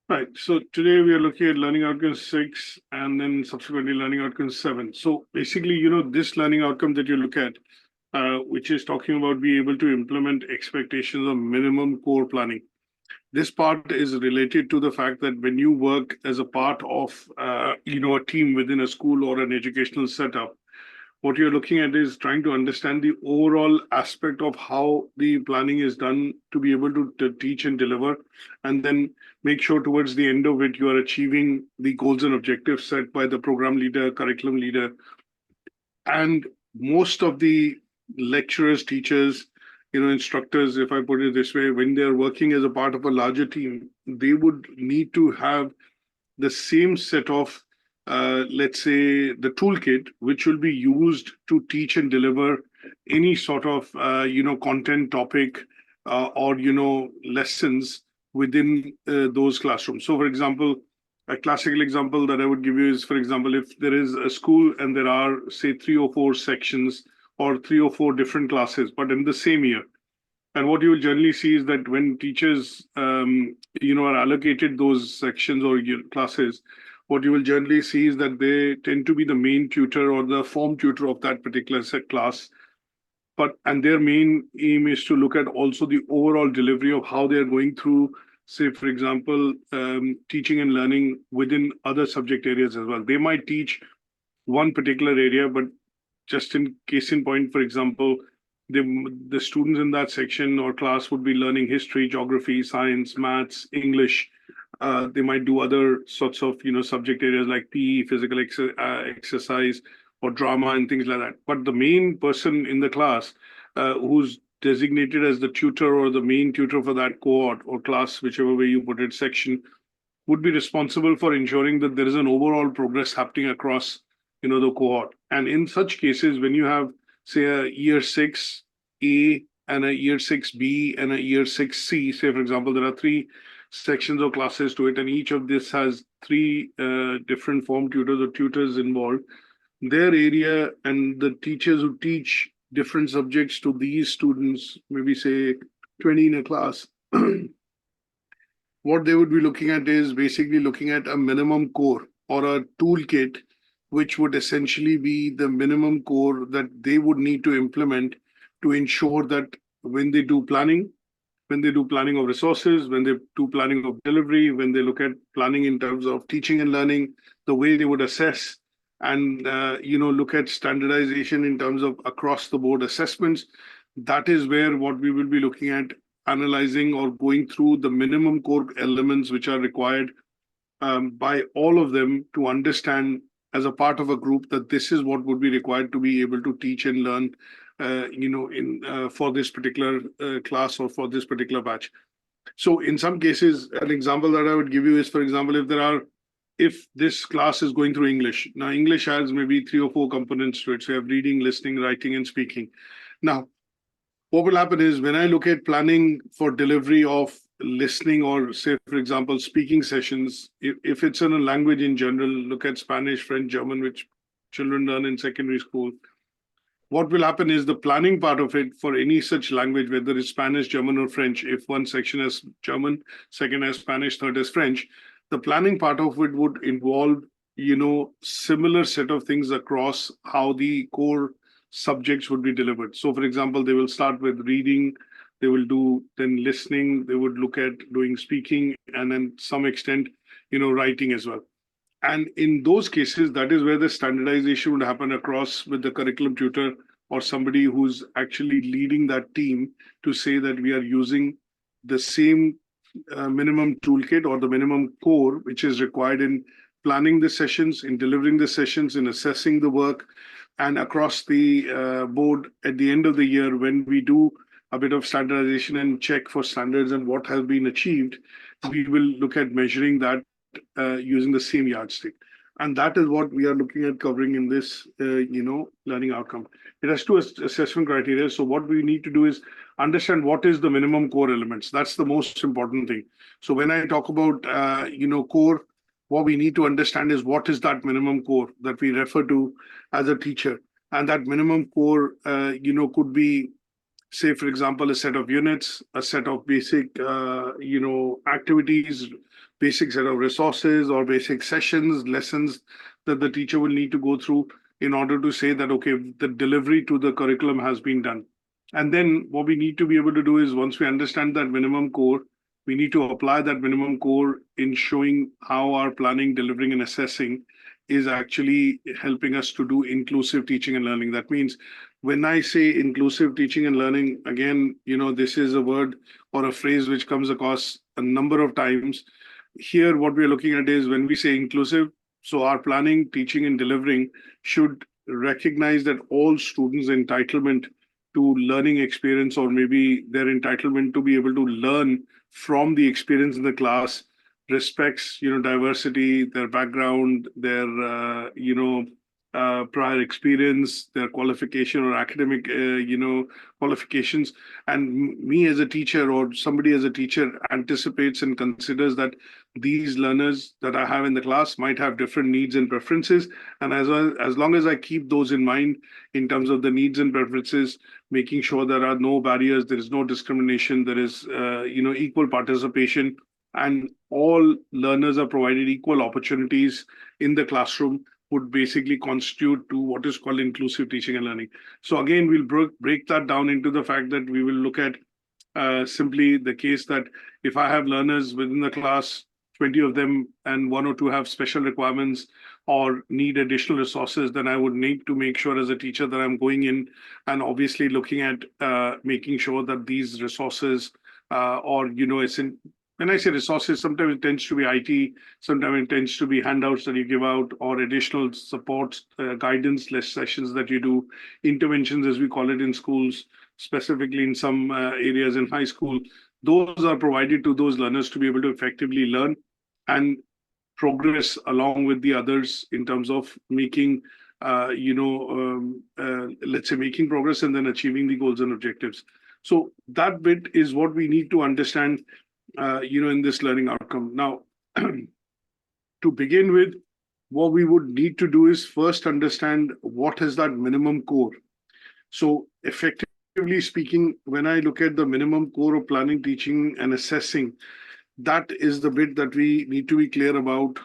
Right. So today we are looking at learning outcome 6 and then subsequently learning outcome 7. So basically, this learning outcome that you look at, which is talking about being able to implement expectations of minimum core planning. This part is related to the fact that when you work as a part of, a team within a school or an educational setup, what you're looking at is trying to understand the overall aspect of how the planning is done to be able to teach and deliver, and then make sure towards the end of it you are achieving the goals and objectives set by the program leader, curriculum leader. And most of the lecturers, teachers, instructors, if I put it this way, when they're working as a part of a larger team, they would need to have the same set of, let's say, the toolkit, which will be used to teach and deliver any sort of, content topic or, lessons within those classrooms. So, for example, a classical example that I would give you is, for example, if there is a school and there are, say, 3 or 4 sections or 3 or 4 different classes, but in the same year. And what you will generally see is that when teachers, are allocated those sections or classes, what you will generally see is that they tend to be the main tutor or the form tutor of that particular set class. And their main aim is to look at also the overall delivery of how they are going through, say, for example, teaching and learning within other subject areas as well. They might teach one particular area, but just in case in point, for example, the students in that section or class would be learning history, geography, science, maths, English. They might do other sorts of subject areas like PE, physical exercise, or drama and things like that. But the main person in the class who's designated as the tutor or the main tutor for that cohort or class, whichever way you put it, section, would be responsible for ensuring that there is an overall progress happening across the cohort. And in such cases, when you have, say, a year 6A and a year 6B and a year 6C, say, for example, there are 3 sections or classes to it, and each of this has 3 different form tutors or tutors involved. Their area and the teachers who teach different subjects to these students, maybe say 20 in a class, what they would be looking at is basically looking at a minimum core or a toolkit, which would essentially be the minimum core that they would need to implement to ensure that when they do planning of resources, when they do planning of delivery, when they look at planning in terms of teaching and learning, the way they would assess and look at standardization in terms of across the board assessments, that is where what we will be looking at analyzing or going through the minimum core elements which are required by all of them to understand as a part of a group that this is what would be required to be able to teach and learn, for this particular class or for this particular batch. So in some cases, an example that I would give you is, for example, if this class is going through English. Now, English has maybe 3 or 4 components to it. So you have reading, listening, writing, and speaking. Now, what will happen is when I look at planning for delivery of listening or, say, for example, speaking sessions, if it's in a language in general, look at Spanish, French, German, which children learn in secondary school. What will happen is the planning part of it for any such language, whether it's Spanish, German, or French, if one section has German, second has Spanish, third has French, the planning part of it would involve, similar set of things across how the core subjects would be delivered. So, for example, they will start with reading, they will do then listening, they would look at doing speaking, and then some extent, writing as well. And in those cases, that is where the standardization would happen across with the curriculum tutor or somebody who's actually leading that team to say that we are using the same minimum toolkit or the minimum core, which is required in planning the sessions, in delivering the sessions, in assessing the work, and across the board at the end of the year when we do a bit of standardization and check for standards and what has been achieved, we will look at measuring that using the same yardstick. And that is what we are looking at covering in this, learning outcome. It has 2 assessment criteria. So what we need to do is understand what is the minimum core elements. That's the most important thing. So when I talk about, core, what we need to understand is what is that minimum core that we refer to as a teacher. And that minimum core, could be say, for example, a set of units, a set of basic, activities, basic set of resources or basic sessions, lessons that the teacher will need to go through in order to say that, okay, the delivery to the curriculum has been done. And then what we need to be able to do is once we understand that minimum core, we need to apply that minimum core in showing how our planning, delivering, and assessing is actually helping us to do inclusive teaching and learning. That means when I say inclusive teaching and learning, again, this is a word or a phrase which comes across a number of times. Here, what we're looking at is when we say inclusive, so our planning, teaching, and delivering should recognize that all students' entitlement to learning experience, or maybe their entitlement to be able to learn from the experience in the class, respects diversity, their background, their prior experience, their qualification or academic qualifications. And me as a teacher or somebody as a teacher anticipates and considers that these learners that I have in the class might have different needs and preferences. And as long as I keep those in mind in terms of the needs and preferences, making sure there are no barriers, there is no discrimination, there is equal participation, and all learners are provided equal opportunities in the classroom, would basically constitute to what is called inclusive teaching and learning. So again, we'll break that down into the fact that we will look at simply the case that if I have learners within the class, 20 of them, and one or two have special requirements or need additional resources, then I would need to make sure as a teacher that I'm going in and obviously looking at making sure that these resources when I say resources, sometimes it tends to be IT, sometimes it tends to be handouts that you give out or additional support, guidance, less sessions that you do, interventions as we call it in schools, specifically in some areas in high school. Those are provided to those learners to be able to effectively learn and progress along with the others in terms of making, let's say, making progress and then achieving the goals and objectives. So that bit is what we need to understand in this learning outcome. Now, to begin with, what we would need to do is first understand what is that minimum core. So effectively speaking, when I look at the minimum core of planning, teaching, and assessing, that is the bit that we need to be clear about.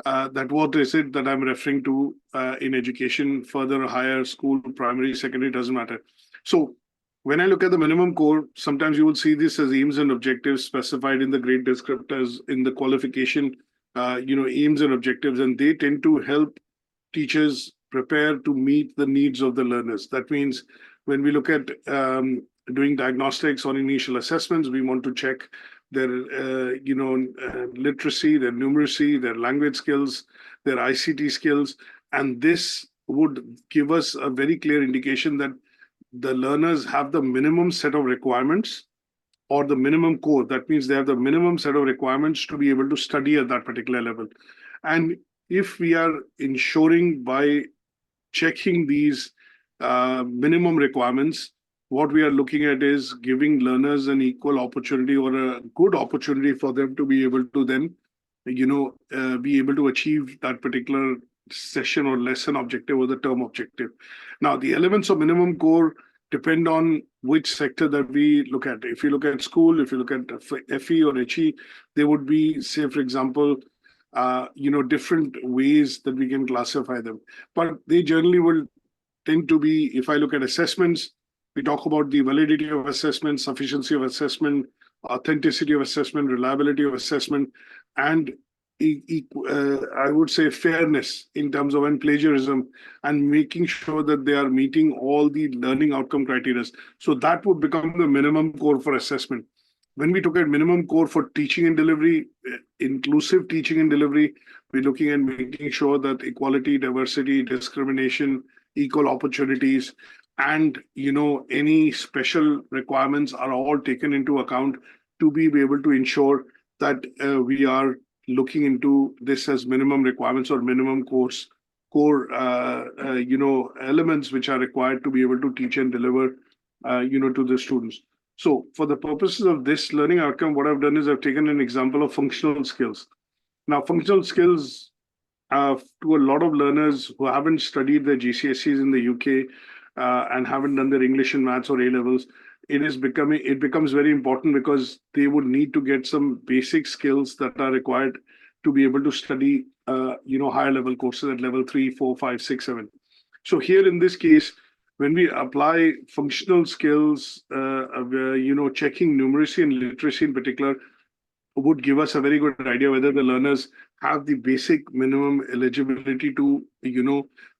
That what is it that I'm referring to in education, further, higher school, primary, secondary, doesn't matter. So when I look at the minimum core, sometimes you will see this as aims and objectives specified in the grade descriptors in the qualification, aims and objectives, and they tend to help teachers prepare to meet the needs of the learners. That means when we look at doing diagnostics or initial assessments, we want to check their, literacy, their numeracy, their language skills, their ICT skills, and this would give us a very clear indication that the learners have the minimum set of requirements or the minimum core. That means they have the minimum set of requirements to be able to study at that particular level. And if we are ensuring by checking these minimum requirements, what we are looking at is giving learners an equal opportunity or a good opportunity for them to be able to then, be able to achieve that particular session or lesson objective or the term objective. Now, the elements of minimum core depend on which sector that we look at. If you look at school, if you look at FE or HE, there would be, say, for example, different ways that we can classify them. But they generally will tend to be, if I look at assessments, we talk about the validity of assessment, sufficiency of assessment, authenticity of assessment, reliability of assessment, and I would say fairness in terms of and plagiarism, and making sure that they are meeting all the learning outcome criteria. So that would become the minimum core for assessment. When we look at minimum core for teaching and delivery, inclusive teaching and delivery, we're looking at making sure that equality, diversity, discrimination, equal opportunities, and any special requirements are all taken into account to be able to ensure that we are looking into this as minimum requirements or minimum core elements which are required to be able to teach and deliver to the students. So for the purposes of this learning outcome, what I've done is I've taken an example of functional skills. Now, functional skills to a lot of learners who haven't studied their GCSEs in the UK and haven't done their English and maths or A levels, it becomes very important because they would need to get some basic skills that are required to be able to study, higher level courses at level 3, 4, 5, 6, 7. So here in this case, when we apply functional skills, checking numeracy and literacy in particular would give us a very good idea whether the learners have the basic minimum eligibility to,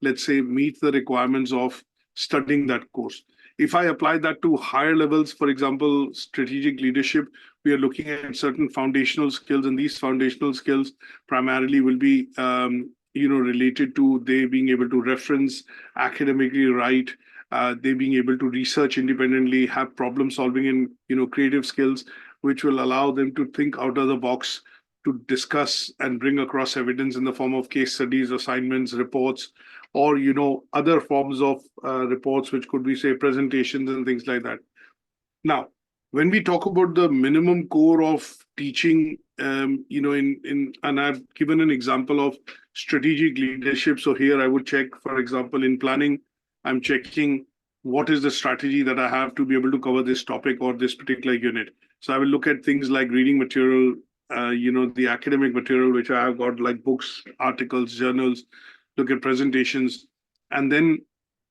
let's say, meet the requirements of studying that course. If I apply that to higher levels, for example, strategic leadership, we are looking at certain foundational skills, and these foundational skills primarily will be, related to they being able to reference, academically write, they being able to research independently, have problem solving and, creative skills, which will allow them to think out of the box, to discuss and bring across evidence in the form of case studies, assignments, reports, or other forms of reports, which could be, say, presentations and things like that. Now, when we talk about the minimum core of teaching, and I've given an example of strategic leadership. So here I would check, for example, in planning, I'm checking what is the strategy that I have to be able to cover this topic or this particular unit. So I will look at things like reading material, the academic material, which I have got, like books, articles, journals, look at presentations, and then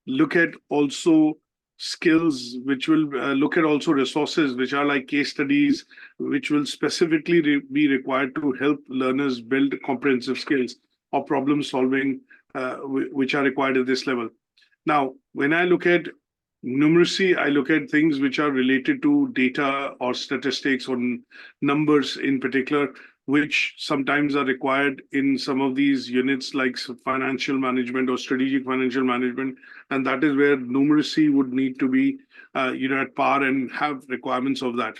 look at also skills, which will look at also resources, which are like case studies, which will specifically be required to help learners build comprehensive skills or problem solving, which are required at this level. Now, when I look at numeracy, I look at things which are related to data or statistics or numbers in particular, which sometimes are required in some of these units like financial management or strategic financial management. And that is where numeracy would need to be, at par and have requirements of that.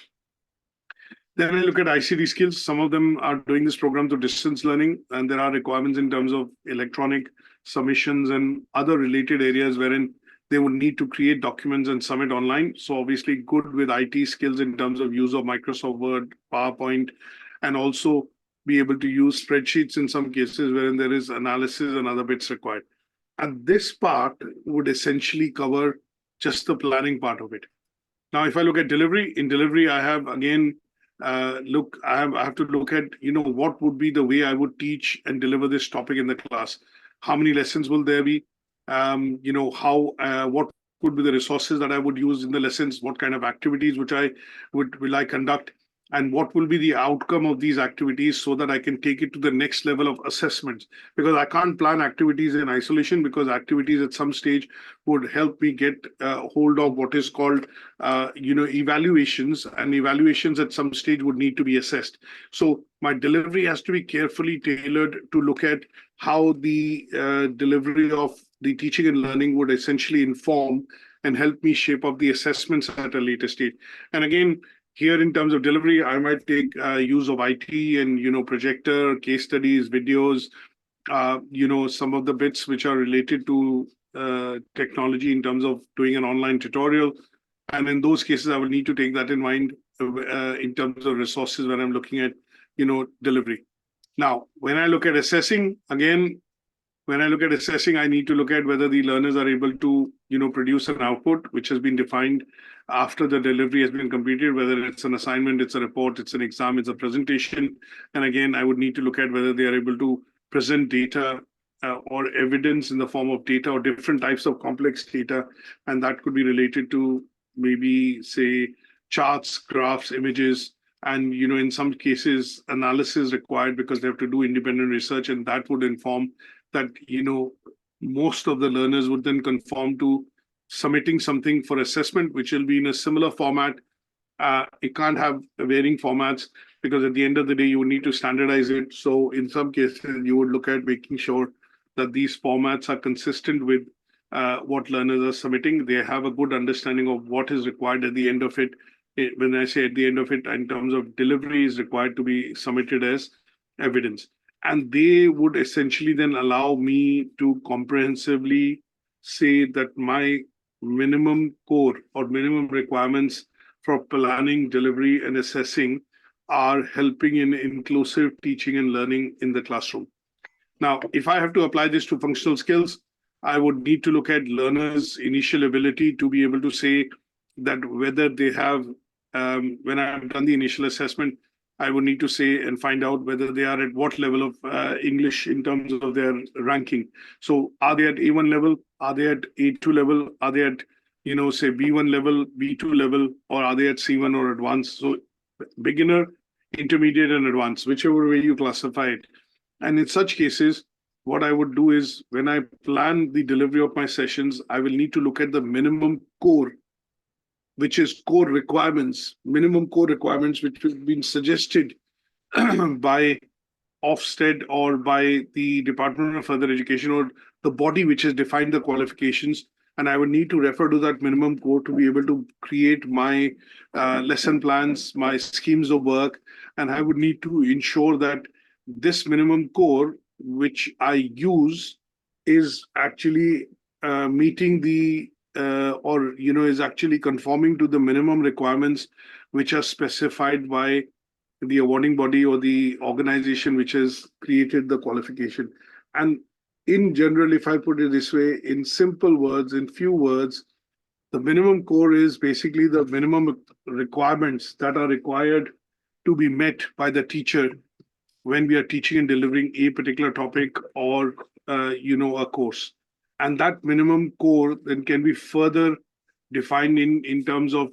Then I look at ICT skills. Some of them are doing this program through distance learning, and there are requirements in terms of electronic submissions and other related areas wherein they would need to create documents and submit online. So obviously good with IT skills in terms of use of Microsoft Word, PowerPoint, and also be able to use spreadsheets in some cases wherein there is analysis and other bits required. And this part would essentially cover just the planning part of it. Now, if I look at delivery, in delivery, I have again, I have to look at, what would be the way I would teach and deliver this topic in the class. How many lessons will there be? What would be the resources that I would use in the lessons? What kind of activities will I conduct? And what will be the outcome of these activities so that I can take it to the next level of assessments? Because I can't plan activities in isolation, because activities at some stage would help me get hold of what is called, evaluations, and evaluations at some stage would need to be assessed. So my delivery has to be carefully tailored to look at how the delivery of the teaching and learning would essentially inform and help me shape up the assessments at a later stage. And again, here in terms of delivery, I might take use of IT and, projector, case studies, videos, some of the bits which are related to technology in terms of doing an online tutorial. And in those cases, I will need to take that in mind in terms of resources when I'm looking at, delivery. Now, when I look at assessing, again, I need to look at whether the learners are able to, produce an output which has been defined after the delivery has been completed, whether it's an assignment, it's a report, it's an exam, it's a presentation. And again, I would need to look at whether they are able to present data or evidence in the form of data or different types of complex data. And that could be related to maybe, say, charts, graphs, images, and, in some cases, analysis required because they have to do independent research. And that would inform that, most of the learners would then conform to submitting something for assessment, which will be in a similar format. It can't have varying formats, because at the end of the day, you would need to standardize it. So in some cases, you would look at making sure that these formats are consistent with what learners are submitting. They have a good understanding of what is required at the end of it. When I say at the end of it, in terms of delivery is required to be submitted as evidence. And they would essentially then allow me to comprehensively say that my minimum core or minimum requirements for planning, delivery, and assessing are helping in inclusive teaching and learning in the classroom. Now, if I have to apply this to functional skills, I would need to look at learners' initial ability to be able to say, that whether they have, when I've done the initial assessment, I would need to say and find out whether they are at what level of English in terms of their ranking. So are they at A1 level? Are they at A2 level? Are they at, say B1 level, B2 level, or are they at C1 or advanced? So beginner, intermediate, and advanced, whichever way you classify it. And in such cases, what I would do is when I plan the delivery of my sessions, I will need to look at the minimum core, which is core requirements, minimum core requirements, which have been suggested by Ofsted or by the Department of Further Education or the body which has defined the qualifications. And I would need to refer to that minimum core to be able to create my lesson plans, my schemes of work. And I would need to ensure that this minimum core, which I use, is actually meeting the is actually conforming to the minimum requirements which are specified by the awarding body or the organization which has created the qualification. And in general, if I put it this way, in simple words, in few words, the minimum core is basically the minimum requirements that are required to be met by the teacher when we are teaching and delivering a particular topic or a course. And that minimum core then can be further defined in terms of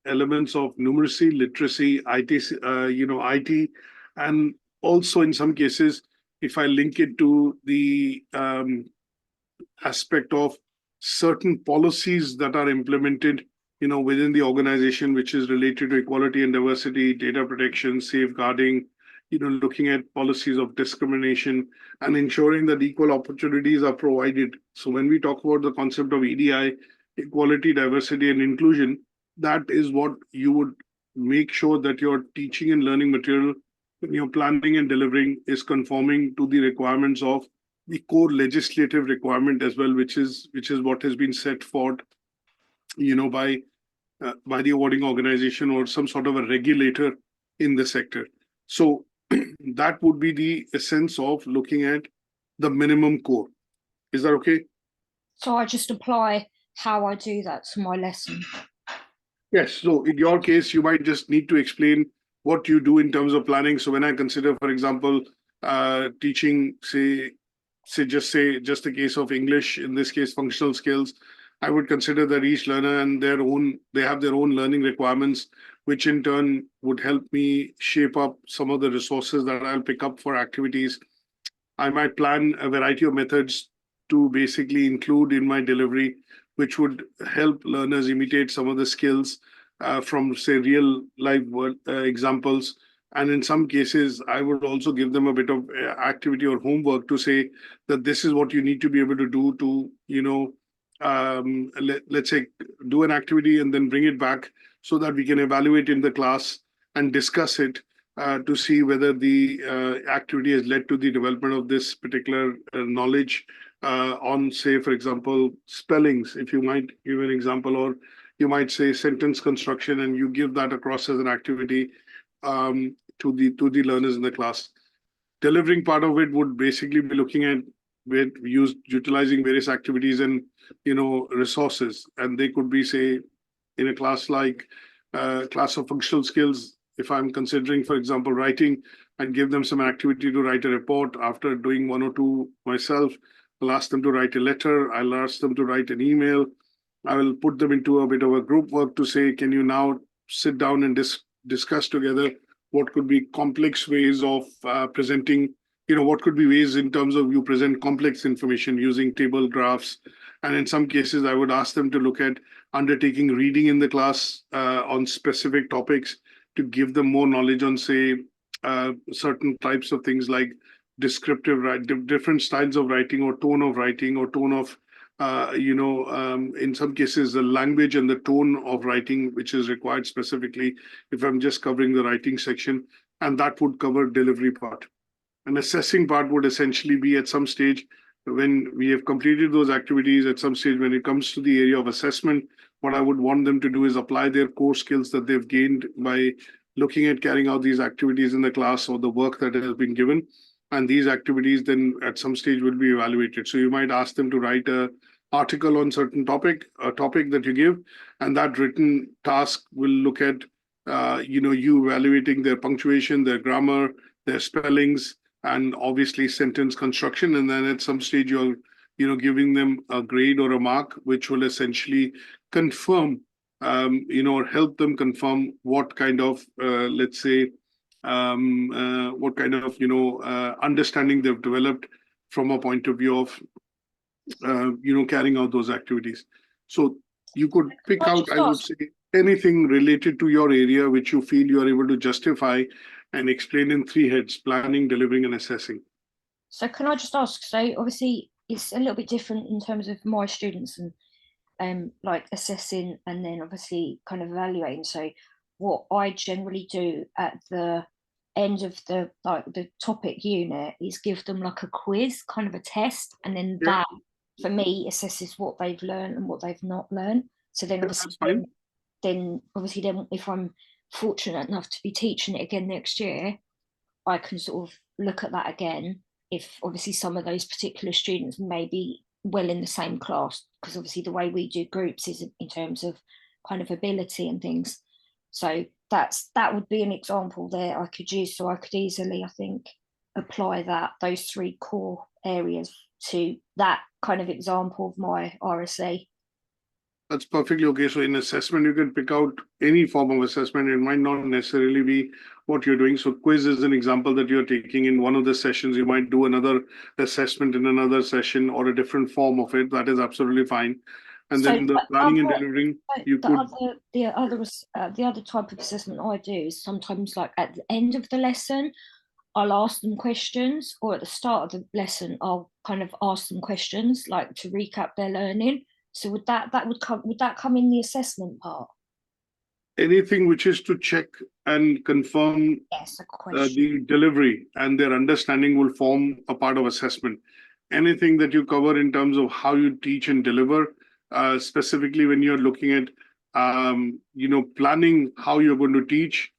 elements of numeracy, literacy, IT, and also in some cases, if I link it to the aspect of certain policies that are implemented, within the organization, which is related to equality and diversity, data protection, safeguarding, looking at policies of discrimination and ensuring that equal opportunities are provided. So when we talk about the concept of EDI, equality, diversity, and inclusion, that is what you would make sure that your teaching and learning material, when you're planning and delivering, is conforming to the requirements of the core legislative requirement as well, which is what has been set forth, by the awarding organization or some sort of a regulator in the sector. So that would be the essence of looking at the minimum core. Is that okay? So I just apply how I do that to my lesson. Yes. So in your case, you might just need to explain what you do in terms of planning. So when I consider, for example, teaching, just the case of English, in this case, functional skills, I would consider that each learner and they have their own learning requirements, which in turn would help me shape up some of the resources that I'll pick up for activities. I might plan a variety of methods to basically include in my delivery, which would help learners imitate some of the skills from, say, real life examples. And in some cases, I would also give them a bit of activity or homework to say that this is what you need to be able to do to, let's say, do an activity and then bring it back so that we can evaluate in the class and discuss it to see whether the activity has led to the development of this particular knowledge on, say, for example, spellings, if you might give an example, or you might say sentence construction, and you give that across as an activity to the learners in the class. Delivering part of it would basically be looking at utilizing various activities and resources, and they could be, say, in a class like class of functional skills. If I'm considering, for example, writing, I'd give them some activity to write a report. After doing one or two myself, I'll ask them to write a letter. I'll ask them to write an email. I will put them into a bit of a group work to say, can you now sit down and discuss together what could be complex ways of presenting, what could be ways in terms of you present complex information using table graphs. And in some cases, I would ask them to look at undertaking reading in the class on specific topics to give them more knowledge on, say, certain types of things like descriptive, different styles of writing or tone of writing or tone of, in some cases, the language and the tone of writing, which is required specifically if I'm just covering the writing section. And that would cover delivery part. An assessing part would essentially be at some stage when we have completed those activities, at some stage when it comes to the area of assessment, what I would want them to do is apply their core skills that they've gained by looking at carrying out these activities in the class or the work that has been given. And these activities then at some stage will be evaluated. So you might ask them to write a article on certain topic, a topic that you give, and that written task will look at, you evaluating their punctuation, their grammar, their spellings, and obviously sentence construction. And then at some stage, you're, giving them a grade or a mark, which will essentially confirm, or help them confirm what kind of, let's say, what kind of, understanding they've developed from a point of view of, carrying out those activities. So you could pick Can I out, just I would ask? say, anything related to your area which you feel you are able to justify and explain in three heads: planning, delivering, and assessing. So can I just ask? So obviously it's a little bit different in terms of my students and like assessing and then obviously kind of evaluating. So what I generally do at the end of the topic unit is give them like a quiz, kind of a test, and then Yeah, that for me assesses what they've learned and what they've not learned. So then yeah, obviously that's fine. then if I'm fortunate enough to be teaching it again next year, I can sort of look at that again if obviously some of those particular students may be well in the same class, because obviously the way we do groups is in terms of kind of ability and things. So that would be an example there I could use. So I could easily, I think, apply those three core areas to that kind of example of my RSE. That's perfectly okay. So in assessment, you can pick out any form of assessment. It might not necessarily be what you're doing. So quiz is an example that you're taking in one of the sessions. You might do another assessment in another session or a different form of it. That is absolutely fine. And So then the planning and delivering, you the could. other type of assessment I do is sometimes like at the end of the lesson, I'll ask them questions, or at the start of the lesson, I'll kind of ask them questions like to recap their learning. So would that come in the assessment part? Anything which is to check and confirm Yes, a question. the delivery and their understanding will form a part of assessment. Anything that you cover in terms of how you teach and deliver, specifically when you're looking at, planning how you're going to teach,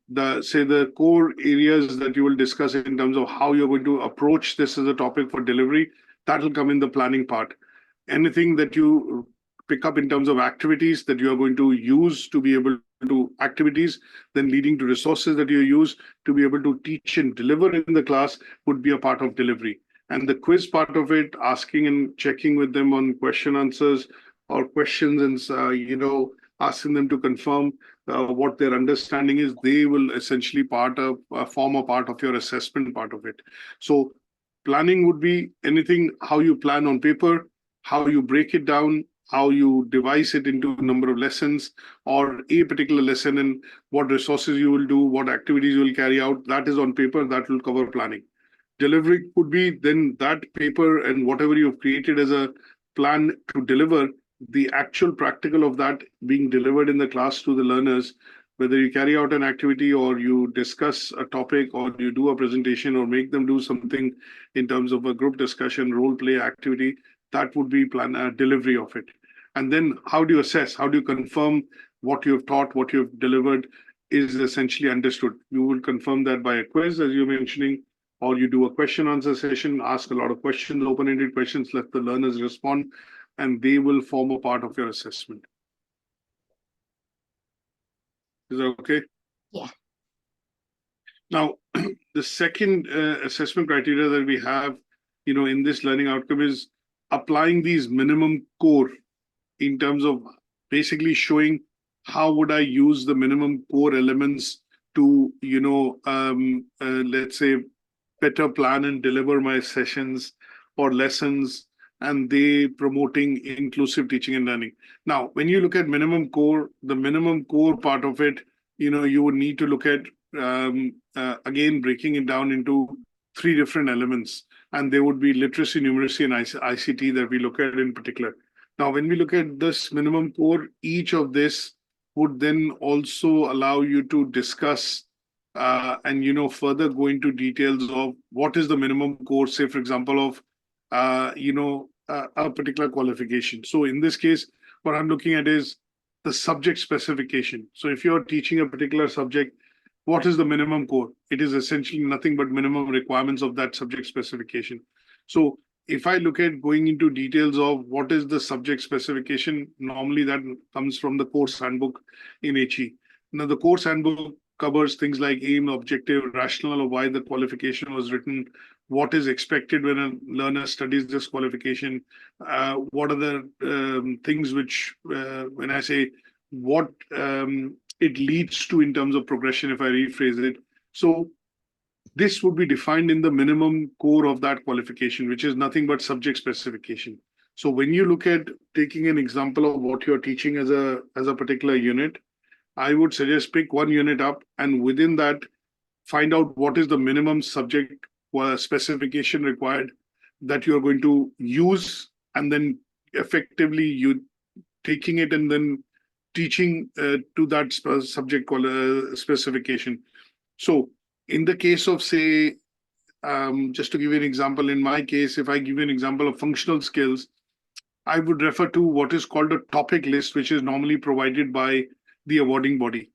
the core areas that you will discuss in terms of how you're going to approach this as a topic for delivery, that will come in the planning part. Anything that you pick up in terms of activities that you are going to use to be able to activities, then leading to resources that you use to be able to teach and deliver in the class would be a part of delivery. And the quiz part of it, asking and checking with them on question answers or questions and, asking them to confirm what their understanding is, they will essentially form a part of your assessment part of it. So planning would be anything, how you plan on paper, how you break it down, how you devise it into a number of lessons or a particular lesson, and what resources you will do, what activities you will carry out. That is on paper, that will cover planning. Delivery could be then that paper and whatever you've created as a plan to deliver, the actual practical of that being delivered in the class to the learners, whether you carry out an activity or you discuss a topic or you do a presentation or make them do something in terms of a group discussion, role play activity, that would be delivery of it. And then how do you assess? How do you confirm what you have taught, what you have delivered is essentially understood? You will confirm that by a quiz, as you're mentioning, or you do a question answer session, ask a lot of questions, open-ended questions, let the learners respond, and they will form a part of your assessment. Is that okay? Yeah. Now, the second assessment criteria that we have, in this learning outcome is applying these minimum core in terms of basically showing how would I use the minimum core elements to, let's say, better plan and deliver my sessions or lessons, and they promoting inclusive teaching and learning. Now, when you look at minimum core, the minimum core part of it, you would need to look at, again, breaking it down into three different elements. And there would be literacy, numeracy, and ICT that we look at in particular. Now, when we look at this minimum core, each of this would then also allow you to discuss and further go into details of what is the minimum core, say, for example, of a particular qualification. So in this case, what I'm looking at is the subject specification. So if you're teaching a particular subject, what is the minimum core? It is essentially nothing but minimum requirements of that subject specification. So if I look at going into details of what is the subject specification, normally that comes from the course handbook in HE. Now, the course handbook covers things like aim, objective, rationale of why the qualification was written, what is expected when a learner studies this qualification, what are the things which, when I say what it leads to in terms of progression, if I rephrase it. So this would be defined in the minimum core of that qualification, which is nothing but subject specification. So when you look at taking an example of what you're teaching as a particular unit, I would suggest pick one unit up and within that, find out what is the minimum subject specification required that you're going to use, and then effectively you taking it and then teaching to that subject specification. So in the case of, say, just to give you an example, in my case, if I give you an example of functional skills, I would refer to what is called a topic list, which is normally provided by the awarding body.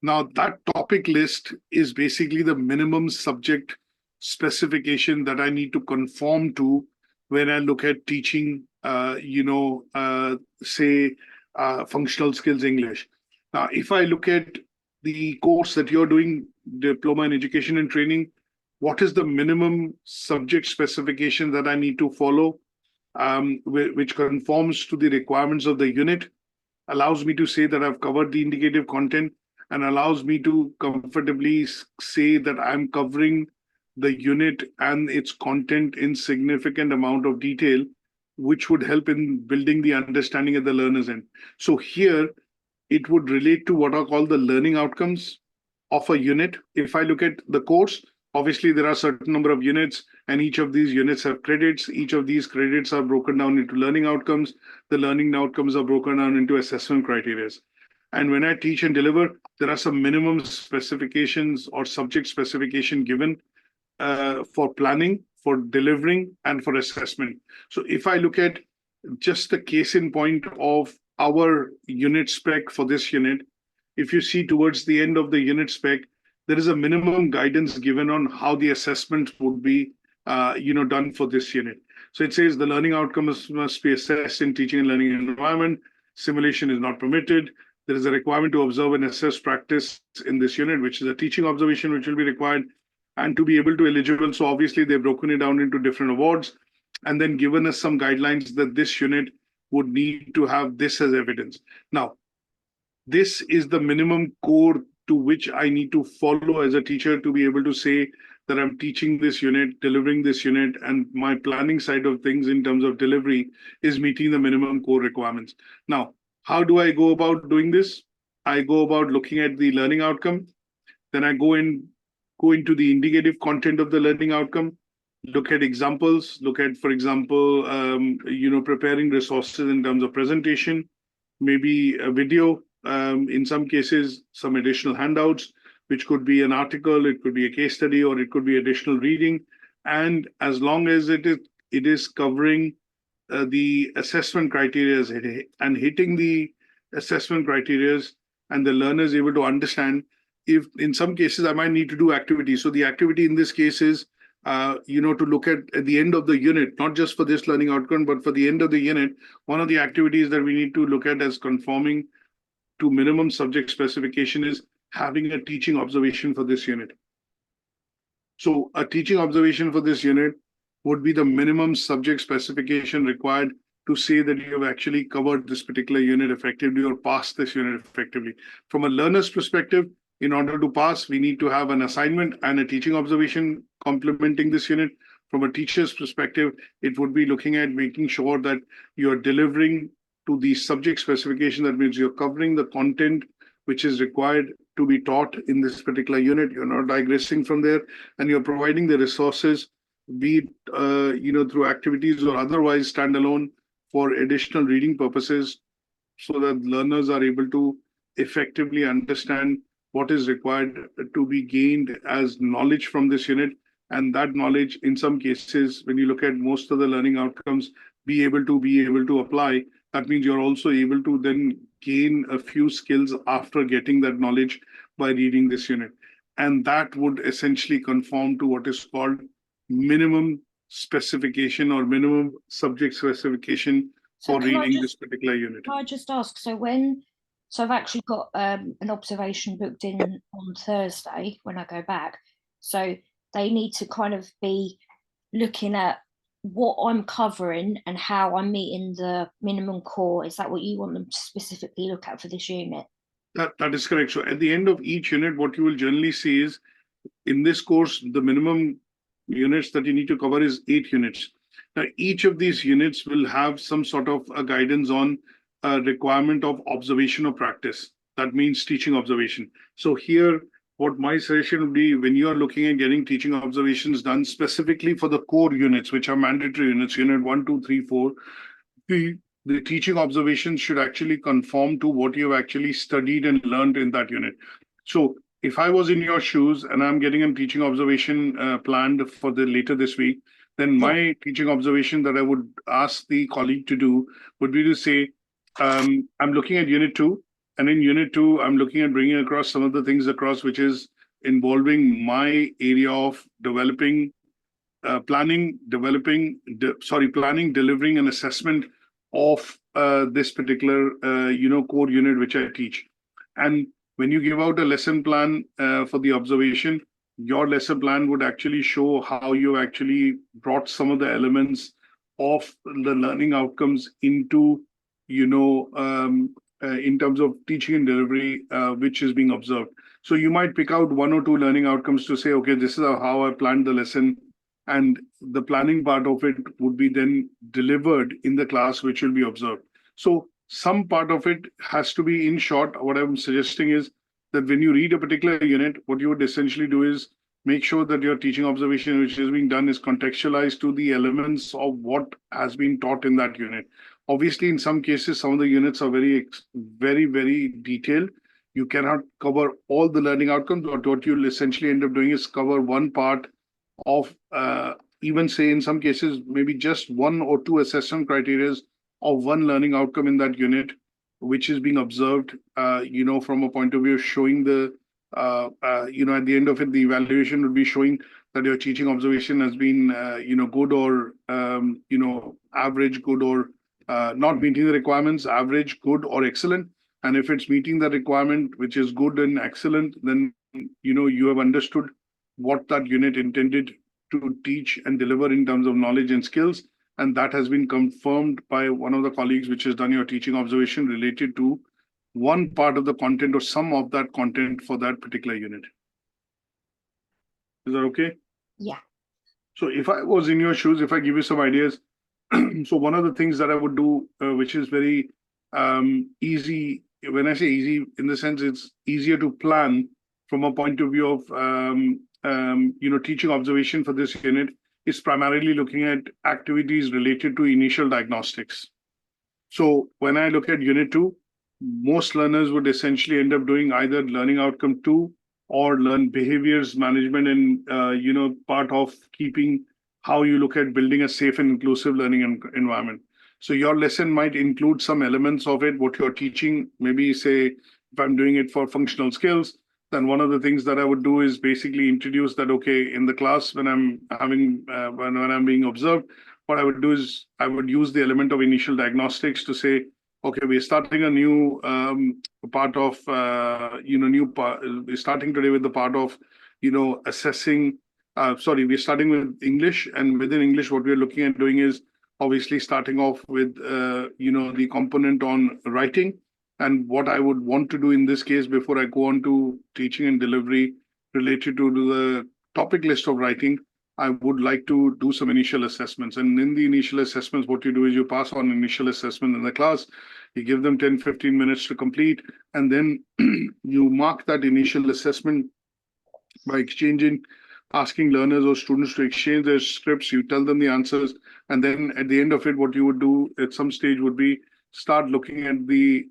Now, that topic list is basically the minimum subject specification that I need to conform to when I look at teaching, say, functional skills English. Now, if I look at the course that you're doing, Diploma in Education and Training, what is the minimum subject specification that I need to follow, which conforms to the requirements of the unit, allows me to say that I've covered the indicative content, and allows me to comfortably say that I'm covering the unit and its content in significant amount of detail, which would help in building the understanding at the learner's end. So here, it would relate to what are called the learning outcomes of a unit. If I look at the course, obviously there are a certain number of units, and each of these units have credits. Each of these credits are broken down into learning outcomes. The learning outcomes are broken down into assessment criteria. And when I teach and deliver, there are some minimum specifications or subject specification given for planning, for delivering, and for assessment. So if I look at just the case in point of our unit spec for this unit, if you see towards the end of the unit spec, there is a minimum guidance given on how the assessment would be done for this unit. So it says the learning outcomes must be assessed in teaching and learning environment. Simulation is not permitted. There is a requirement to observe and assess practice in this unit, which is a teaching observation, which will be required, and to be able to eligible. So obviously they've broken it down into different awards and then given us some guidelines that this unit would need to have this as evidence. Now, this is the minimum core to which I need to follow as a teacher to be able to say that I'm teaching this unit, delivering this unit, and my planning side of things in terms of delivery is meeting the minimum core requirements. Now, how do I go about doing this? I go about looking at the learning outcome. Then I go into the indicative content of the learning outcome, look at examples, look at, for example, preparing resources in terms of presentation, maybe a video, in some cases, some additional handouts, which could be an article, it could be a case study, or it could be additional reading. And as long as it is covering the assessment criteria and hitting the assessment criteria, and the learner is able to understand, if in some cases I might need to do activities. So the activity in this case is, to look at the end of the unit, not just for this learning outcome, but for the end of the unit, one of the activities that we need to look at as conforming to minimum subject specification is having a teaching observation for this unit. So a teaching observation for this unit would be the minimum subject specification required to say that you have actually covered this particular unit effectively or passed this unit effectively. From a learner's perspective, in order to pass, we need to have an assignment and a teaching observation complementing this unit. From a teacher's perspective, it would be looking at making sure that you're delivering to the subject specification. That means you're covering the content which is required to be taught in this particular unit. You're not digressing from there, and you're providing the resources, be it through activities or otherwise standalone, for additional reading purposes, so that learners are able to effectively understand what is required to be gained as knowledge from this unit. And that knowledge, in some cases, when you look at most of the learning outcomes, be able to apply. That means you're also able to then gain a few skills after getting that knowledge by reading this unit. And that would essentially conform to what is called minimum specification or minimum subject specification So for can I reading just this particular unit. can I just ask? So I've actually got an observation booked in on Thursday when I go back. So they need to kind of be looking at what I'm covering and how I'm meeting the minimum core. Is that what you want them to specifically look at for this unit? That is correct. So at the end of each unit, what you will generally see is in this course, the minimum units that you need to cover is 8 units. Now, each of these units will have some sort of a guidance on a requirement of observation or practice. That means teaching observation. So here, what my suggestion would be when you are looking at getting teaching observations done specifically for the core units, which are mandatory units, unit 1, 2, 3, 4, the teaching observations should actually conform to what you've actually studied and learned in that unit. So if I was in your shoes and I'm getting a teaching observation planned for the later this week, then my teaching observation that I would ask the colleague to do would be to say, I'm looking at unit 2, and in unit 2, I'm looking at bringing across some of the things across, which is involving my area of developing, planning, delivering an assessment of this particular, core unit which I teach. And when you give out a lesson plan for the observation, your lesson plan would actually show how you actually brought some of the elements of the learning outcomes into, in terms of teaching and delivery, which is being observed. So you might pick out 1 or 2 learning outcomes to say, okay, this is how I planned the lesson. And the planning part of it would be then delivered in the class, which will be observed. So some part of it has to be, in short, what I'm suggesting is that when you read a particular unit, what you would essentially do is make sure that your teaching observation, which is being done, is contextualized to the elements of what has been taught in that unit. Obviously, in some cases, some of the units are very, very detailed. You cannot cover all the learning outcomes, but what you'll essentially end up doing is cover one part of even say in some cases, maybe just 1 or 2 assessment criteria of one learning outcome in that unit, which is being observed, from a point of view of showing the, at the end of it, the evaluation would be showing that your teaching observation has been, good or, average, good or not meeting the requirements, average, good or excellent. And if it's meeting the requirement, which is good and excellent, then, you have understood what that unit intended to teach and deliver in terms of knowledge and skills. And that has been confirmed by one of the colleagues, which has done your teaching observation related to one part of the content or some of that content for that particular unit. Is that okay? Yeah. So if I was in your shoes, if I give you some ideas, so one of the things that I would do, which is very easy, when I say easy, in the sense it's easier to plan from a point of view of, teaching observation for this unit, is primarily looking at activities related to initial diagnostics. So when I look at unit 2, most learners would essentially end up doing either learning outcome 2 or learn behaviors management and, part of keeping how you look at building a safe and inclusive learning environment. So your lesson might include some elements of it, what you're teaching. Maybe say, if I'm doing it for functional skills, then one of the things that I would do is basically introduce that, okay, in the class when I'm having, when I'm being observed, what I would do is I would use the element of initial diagnostics to say, okay, we're starting a new part of, we're starting today with the part of, assessing, we're starting with English, and within English, what we're looking at doing is obviously starting off with, the component on writing. And what I would want to do in this case, before I go on to teaching and delivery related to the topic list of writing, I would like to do some initial assessments. And in the initial assessments, what you do is you pass on initial assessment in the class, you give them 10, 15 minutes to complete, and then you mark that initial assessment by asking learners or students to exchange their scripts, you tell them the answers, and then at the end of it, what you would do at some stage would be start looking at the,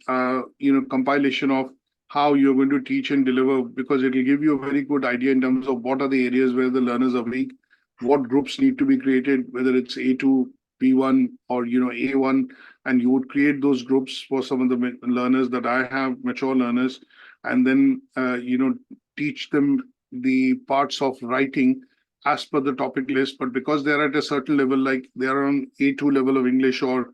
compilation of how you're going to teach and deliver, because it will give you a very good idea in terms of what are the areas where the learners are weak, what groups need to be created, whether it's A2, B1, or, A1, and you would create those groups for some of the learners that I have, mature learners, and then, teach them the parts of writing as per the topic list, but because they're at a certain level, like they're on A2 level of English or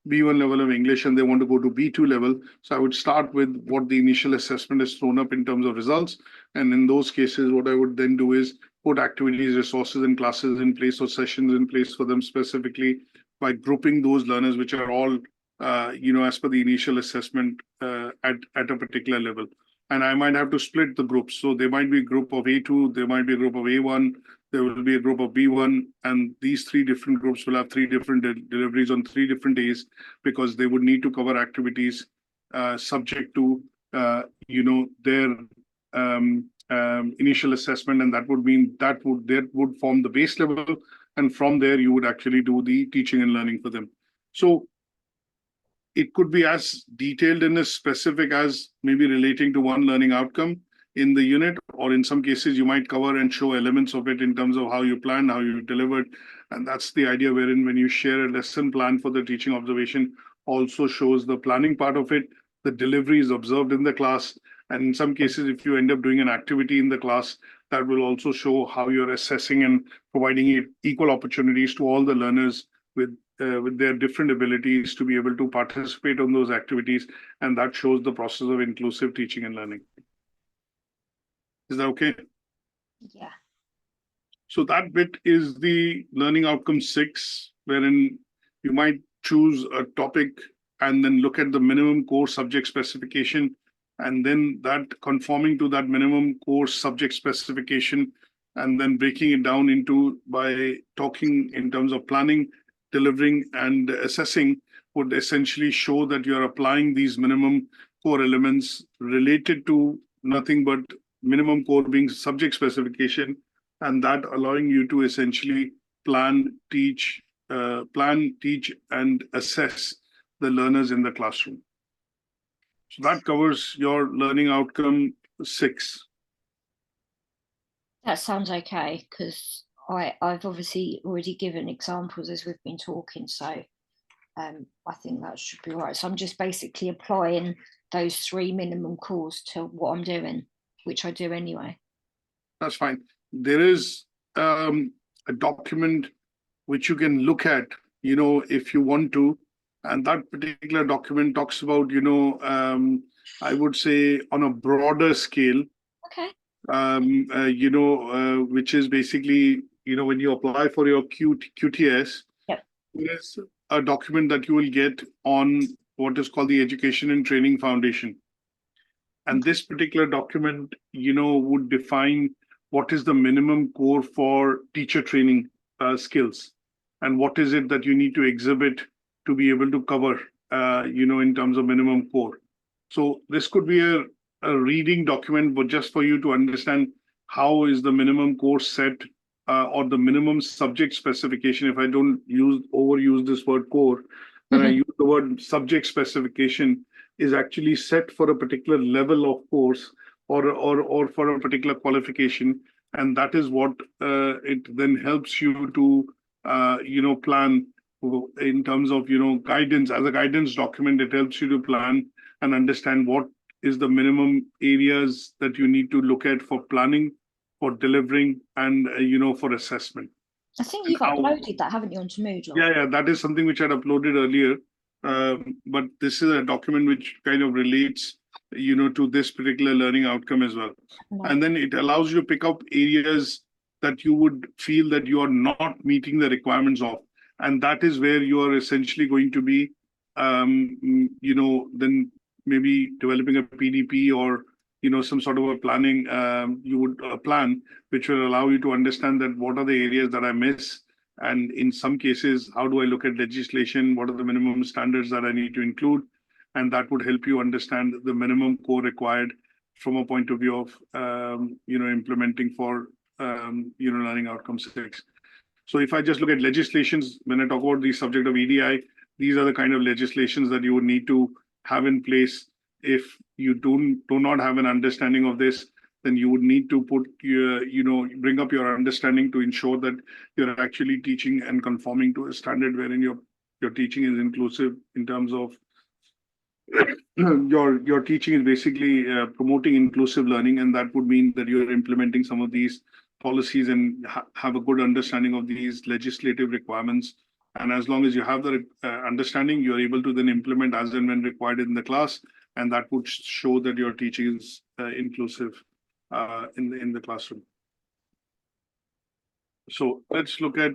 B1 level of English and they want to go to B2 level. So I would start with what the initial assessment is thrown up in terms of results. And in those cases, what I would then do is put activities, resources, and classes in place or sessions in place for them specifically by grouping those learners, which are all, as per the initial assessment at a particular level. And I might have to split the groups. So there might be a group of A2, there might be a group of A1, there will be a group of B1, and these three different groups will have three different deliveries on 3 different days because they would need to cover activities subject to, their initial assessment, and that would mean that would form the base level, and from there you would actually do the teaching and learning for them. So it could be as detailed and as specific as maybe relating to one learning outcome in the unit, or in some cases you might cover and show elements of it in terms of how you planned, how you delivered. And that's the idea wherein when you share a lesson plan for the teaching observation, also shows the planning part of it, the delivery is observed in the class. And in some cases, if you end up doing an activity in the class, that will also show how you're assessing and providing equal opportunities to all the learners with their different abilities to be able to participate on those activities. And that shows the process of inclusive teaching and learning. Is that okay? Yeah. So that bit is the learning outcome 6, wherein you might choose a topic and then look at the minimum core subject specification, and then that conforming to that minimum core subject specification, and then breaking it down into by talking in terms of planning, delivering, and assessing would essentially show that you're applying these minimum core elements related to nothing but minimum core being subject specification, and that allowing you to essentially plan, teach, and assess the learners in the classroom. So that covers your learning outcome 6. That sounds okay, because I've obviously already given examples as we've been talking, so I think that should be right. So I'm just basically applying those 3 minimum cores to what I'm doing, which I do anyway. That's fine. There is a document which you can look at, if you want to, and that particular document talks about, I would say on a broader scale. Okay. Which is basically, when you apply for your QTS, yep. There's a document that you will get on what is called the Education and Training Foundation. And this particular document, would define what is the minimum core for teacher training skills, and what is it that you need to exhibit to be able to cover, in terms of minimum core. So this could be a reading document, but just for you to understand how is the minimum core set, or the minimum subject specification. If I don't overuse this word core, then I use the word subject specification is actually set for a particular level of course or for a particular qualification. And that is what it then helps you to, plan in terms of, guidance. As a guidance document, it helps you to plan and understand what is the minimum areas that you need to look at for planning, for delivering, and, for assessment. I think you've uploaded that, haven't you, onto Moodle? Yeah, that is something which I'd uploaded earlier. But this is a document which kind of relates, to this particular learning outcome as well. No. And then it allows you to pick up areas that you would feel that you are not meeting the requirements of. And that is where you are essentially going to be, then maybe developing a PDP or, some sort of a planning, you would plan, which will allow you to understand that what are the areas that I miss. And in some cases, how do I look at legislation? What are the minimum standards that I need to include? And that would help you understand the minimum core required from a point of view of, implementing for, learning outcome 6. So if I just look at legislations, when I talk about the subject of EDI, these are the kind of legislations that you would need to have in place. If you do not have an understanding of this, then you would need to put your, bring up your understanding to ensure that you're actually teaching and conforming to a standard wherein your teaching is inclusive in terms of your teaching is basically promoting inclusive learning, and that would mean that you're implementing some of these policies and have a good understanding of these legislative requirements. And as long as you have the understanding, you're able to then implement as and when required in the class, and that would show that your teaching is inclusive in the classroom. So let's look at